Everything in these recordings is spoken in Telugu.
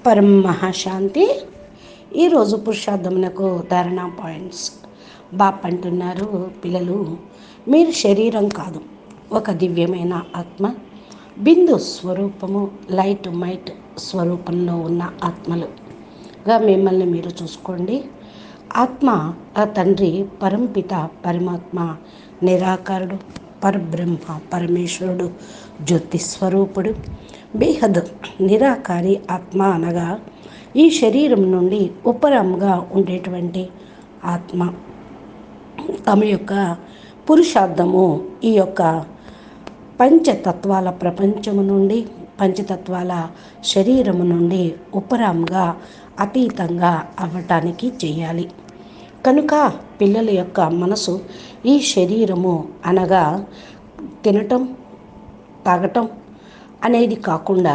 పరం మహాశాంతి. ఈరోజు పురుషార్థమునకు ధారణ పాయింట్స్. బాప్ అంటున్నారు, పిల్లలు మీరు శరీరం కాదు, ఒక దివ్యమైన ఆత్మ, బిందు స్వరూపము, లైట్ మైట్ స్వరూపంలో ఉన్న ఆత్మలుగా మిమ్మల్ని మీరు చూసుకోండి. ఆత్మ ఆ తండ్రి పరంపిత పరమాత్మ నిరాకారుడు, పరబ్రహ్మ పరమేశ్వరుడు, జ్యోతి స్వరూపుడు, బేహద్ నిరాకారి ఆత్మ అనగా ఈ శరీరం నుండి ఉపరంగా ఉండేటువంటి ఆత్మ. తమ యొక్క పురుషార్థము ఈ యొక్క పంచతత్వాల ప్రపంచము నుండి, పంచతత్వాల శరీరము నుండి ఉపరంగా అతీతంగా అవ్వటానికి చేయాలి. కనుక పిల్లల యొక్క మనసు ఈ శరీరము అనగా తినటం తాగటం అనేది కాకుండా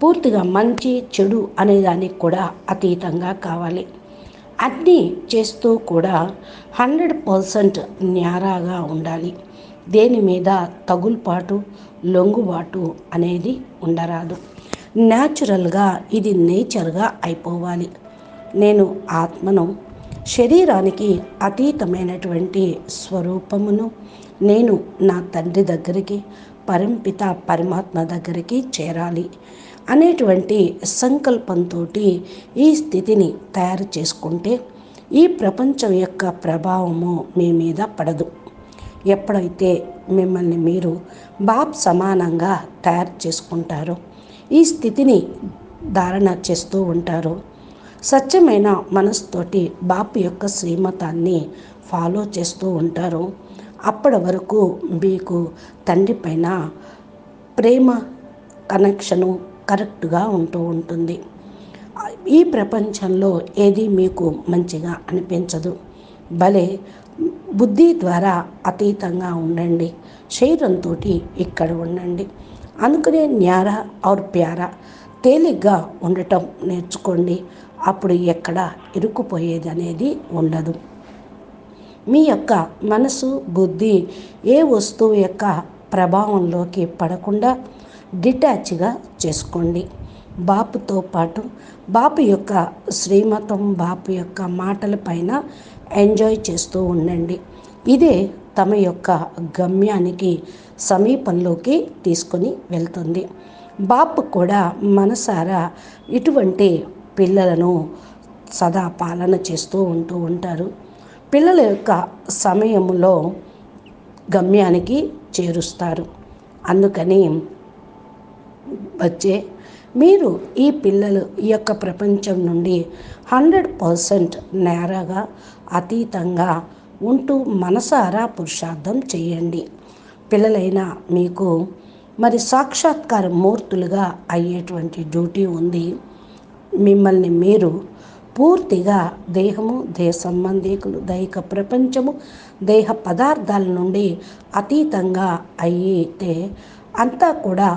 పూర్తిగా మంచి చెడు అనేదానికి కూడా అతీతంగా కావాలి. అన్నీ చేస్తూ కూడా 100% న్యారాగా ఉండాలి. దేని మీద తగులుపాటు లొంగుబాటు అనేది ఉండరాదు. న్యాచురల్గా ఇది నేచర్గా అయిపోవాలి. నేను ఆత్మను, శరీరానికి అతీతమైనటువంటి స్వరూపమును, నేను నా తండ్రి దగ్గరికి, పరంపిత పరమాత్మ దగ్గరికి చేరాలి అనేటువంటి సంకల్పంతో ఈ స్థితిని తయారు చేసుకుంటే ఈ ప్రపంచం యొక్క ప్రభావము మీ మీద పడదు. ఎప్పుడైతే మిమ్మల్ని మీరు బాప్ సమానంగా తయారు చేసుకుంటారో, ఈ స్థితిని ధారణ చేస్తూ ఉంటారో, సత్యమైన మనసుతోటి బాపు యొక్క శ్రీమతాన్ని ఫాలో చేస్తూ ఉంటారో, అప్పటి వరకు మీకు తండ్రి పైన ప్రేమ కనెక్షను కరెక్ట్గా ఉంటూ ఉంటుంది. ఈ ప్రపంచంలో ఏది మీకు మంచిగా అనిపించదు. భలే బుద్ధి ద్వారా అతీతంగా ఉండండి, శరీరంతో ఇక్కడ ఉండండి. అనుకునే న్యారా ఔర్ ప్యారా తేలిగ్గా ఉండటం నేర్చుకోండి. అప్పుడు ఎక్కడ ఇరుక్కుపోయేది అనేది ఉండదు. మీ యొక్క మనసు బుద్ధి ఏ వస్తువు యొక్క ప్రభావంలోకి పడకుండా డిటాచ్గా చేసుకోండి. బాపుతో పాటు బాపు యొక్క శ్రీమతం, బాపు యొక్క మాటల పైన ఎంజాయ్ చేస్తూ ఉండండి. ఇదే తమ యొక్క గమ్యానికి సమీపంలోకి తీసుకొని వెళ్తుంది. బాపు కూడా మనసారా ఇటువంటి పిల్లలను సదా పాలన చేస్తూ ఉంటూ ఉంటారు. పిల్లల యొక్క సమయంలో గమ్యానికి చేరుస్తారు. అందుకని మీరు ఈ పిల్లలు ఈ యొక్క ప్రపంచం నుండి 100% నేరగా అతీతంగా ఉంటూ మనసారా పురుషార్థం చేయండి. పిల్లలైన మీకు మరి సాక్షాత్కార మూర్తులుగా అయ్యేటువంటి డ్యూటీ ఉంది. మిమ్మల్ని మీరు పూర్తిగా దేహము, దేహ సంబంధికులు, దైహిక ప్రపంచము, దేహ పదార్థాల నుండి అతీతంగా అయితే అంతా కూడా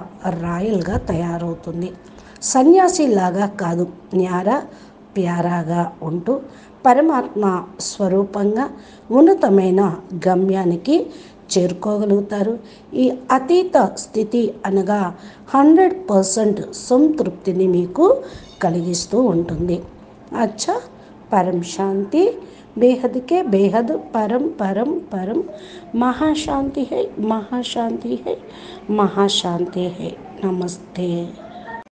రాయల్గా తయారవుతుంది. సన్యాసిలాగా కాదు, న్యారా ప్యారాగా ఉంటూ పరమాత్మ స్వరూపంగా ఉన్నతమైన గమ్యానికి చేరుకోగలుగుతారు. ఈ అతీత స్థితి అనగా 100% సంతృప్తిని మీకు కలిగిస్తూ ఉంటుంది. अच्छा, परम शांति, बेहद के बेहद परम परम परम महाशांति है, महाशांति है, महाशांति है। नमस्ते।